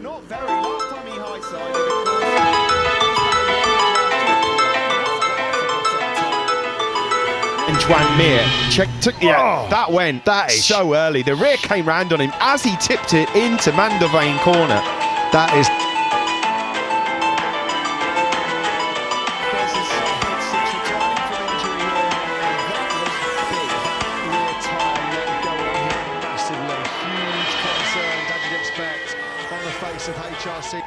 Not very. Last time he high-sided, of course. And Juan Mir that is so early. The rear came round on him as he tipped it into Mandavain corner. That is Massively huge concerns, as you'd expect, on the face of HRC.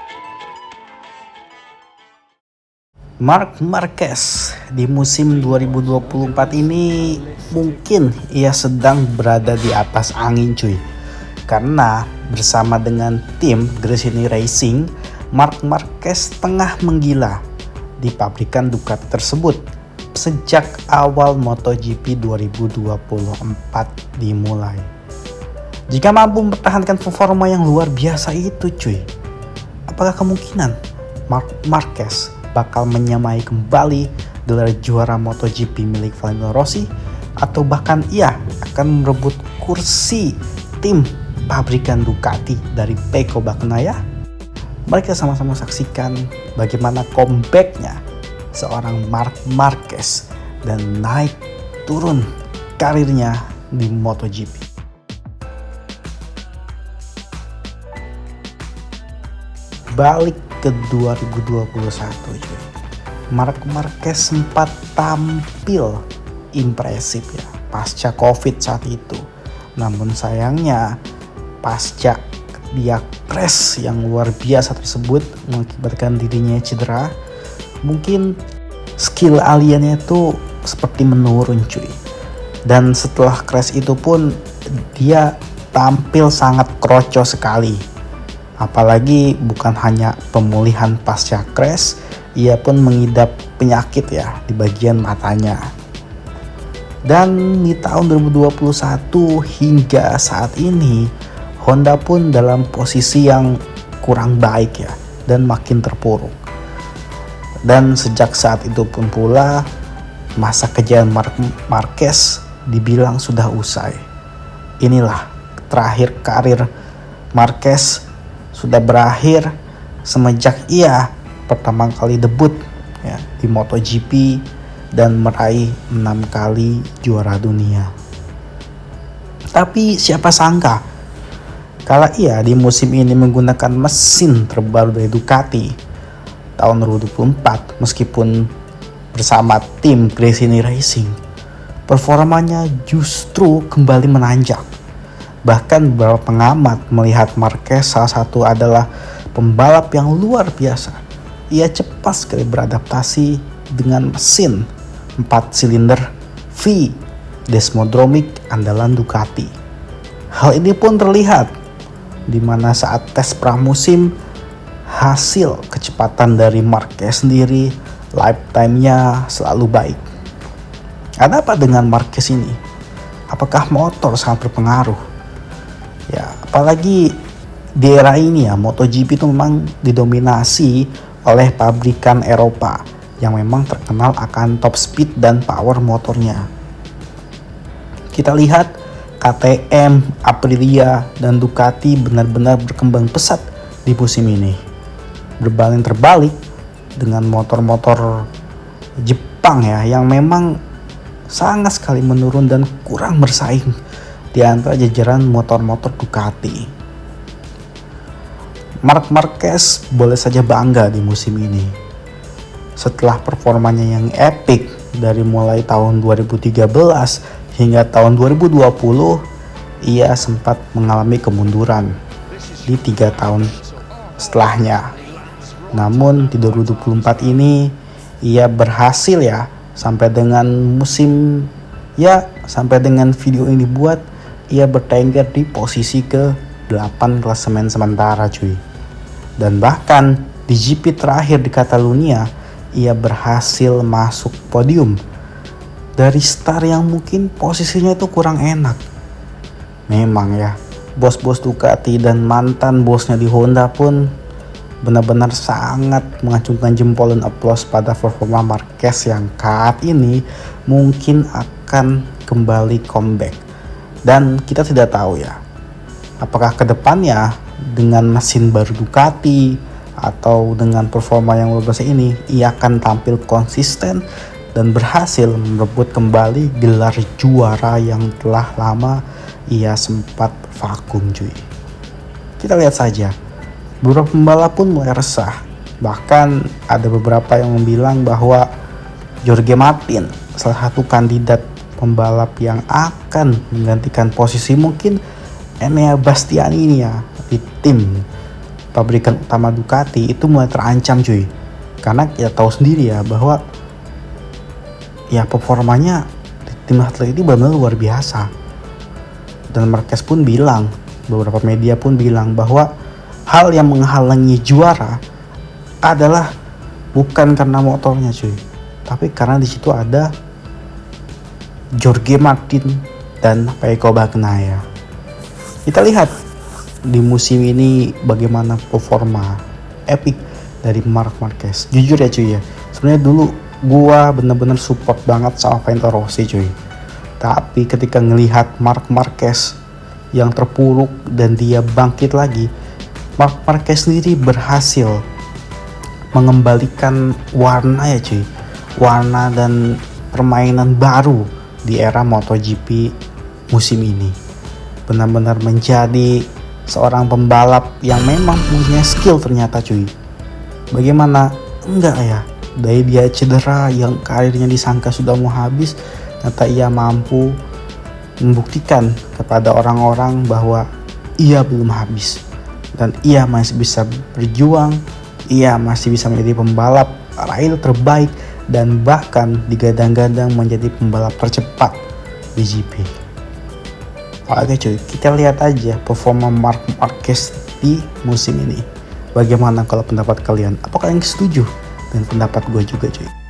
Marc Marquez di musim 2024 ini mungkin ia sedang berada di atas angin cuy. Karena bersama dengan tim Gresini Racing, Marc Marquez tengah menggila di pabrikan Ducati tersebut sejak awal MotoGP 2024 dimulai. Jika mampu mempertahankan performa yang luar biasa itu cuy, apakah kemungkinan Marc Marquez bakal menyamai kembali gelar juara MotoGP milik Valentino Rossi, atau bahkan ia akan merebut kursi tim pabrikan Ducati dari Pecco Bagnaia? Mari kita sama-sama saksikan bagaimana comeback-nya seorang Marc Marquez dan naik turun karirnya di MotoGP. Balik ke 2021 cuy. Marc Marquez sempat tampil impresif ya pasca Covid saat itu. Namun sayangnya pasca dia crash yang luar biasa tersebut mengakibatkan dirinya cedera, mungkin skill aliennya itu seperti menurun cuy. Dan setelah crash itu pun dia tampil sangat kroco sekali. Apalagi bukan hanya pemulihan pasca crash, ia pun mengidap penyakit ya di bagian matanya. Dan di tahun 2021 hingga saat ini, Honda pun dalam posisi yang kurang baik ya dan makin terpuruk. Dan sejak saat itu pun pula masa kejayaan Marc Marquez dibilang sudah usai. Inilah terakhir karir Marquez sudah berakhir semenjak ia pertama kali debut ya di MotoGP dan meraih 6 kali juara dunia. Tapi siapa sangka kala ia di musim ini menggunakan mesin terbaru dari Ducati tahun 2024, meskipun bersama tim Gresini Racing, performanya justru kembali menanjak. Bahkan beberapa pengamat melihat Marquez salah satu adalah pembalap yang luar biasa. Ia cepat sekali beradaptasi dengan mesin 4 silinder V Desmodromic andalan Ducati. Hal ini pun terlihat di mana saat tes pramusim hasil kecepatan dari Marquez sendiri lifetime-nya selalu baik. Ada apa dengan Marquez ini? Apakah motor sangat berpengaruh? Ya, apalagi di era ini ya, MotoGP itu memang didominasi oleh pabrikan Eropa yang memang terkenal akan top speed dan power motornya. Kita lihat KTM, Aprilia, dan Ducati benar-benar berkembang pesat di musim ini. Berbanding terbalik dengan motor-motor Jepang ya yang memang sangat sekali menurun dan kurang bersaing di antara jajaran motor-motor Ducati. Marc Marquez boleh saja bangga di musim ini. Setelah performanya yang epic dari mulai tahun 2013 hingga tahun 2020, ia sempat mengalami kemunduran di 3 tahun setelahnya. Namun di 2024 ini ia berhasil ya sampai dengan video ini dibuat, ia bertengger di posisi ke-8 klasemen sementara cuy. Dan bahkan di GP terakhir di Catalunya ia berhasil masuk podium dari start yang mungkin posisinya itu kurang enak. Memang ya, bos-bos Ducati dan mantan bosnya di Honda pun benar-benar sangat mengacungkan jempol dan aplaus pada performa Marquez yang saat ini mungkin akan kembali comeback. Dan kita tidak tahu ya, apakah kedepannya dengan mesin baru Ducati atau dengan performa yang luar biasa ini, ia akan tampil konsisten dan berhasil merebut kembali gelar juara yang telah lama ia sempat vakum cuy. Kita lihat saja, beberapa pembalap pun mulai resah. Bahkan ada beberapa yang bilang bahwa Jorge Martin, salah satu kandidat pembalap yang akan menggantikan posisi mungkin Enea Bastianini ini ya di tim pabrikan utama Ducati, itu mulai terancam cuy. Karena kita tahu sendiri ya bahwa ya performanya di tim atlet ini benar-benar luar biasa. Dan Marquez pun bilang, beberapa media pun bilang bahwa hal yang menghalangi juara adalah bukan karena motornya cuy, tapi karena di situ ada Jorge Martin dan Pecco Bagnaia. Kita lihat di musim ini bagaimana performa epic dari Marc Marquez. Jujur ya cuy ya, sebenarnya dulu gua bener-bener support banget sama Valentino Rossi cuy. Tapi ketika ngelihat Marc Marquez yang terpuruk dan dia bangkit lagi, Marc Marquez sendiri berhasil mengembalikan warna ya cuy, warna dan permainan baru di era MotoGP musim ini. Benar-benar menjadi seorang pembalap yang memang punya skill ternyata cuy. Bagaimana enggak ya, dari dia cedera yang karirnya disangka sudah mau habis, ternyata ia mampu membuktikan kepada orang-orang bahwa ia belum habis dan ia masih bisa berjuang, ia masih bisa menjadi pembalap rider terbaik dan bahkan digadang-gadang menjadi pembalap tercepat di GP. Oke cuy, kita lihat aja performa Marc Marquez di musim ini. Bagaimana kalau pendapat kalian? Apakah kalian setuju dengan pendapat gue juga cuy?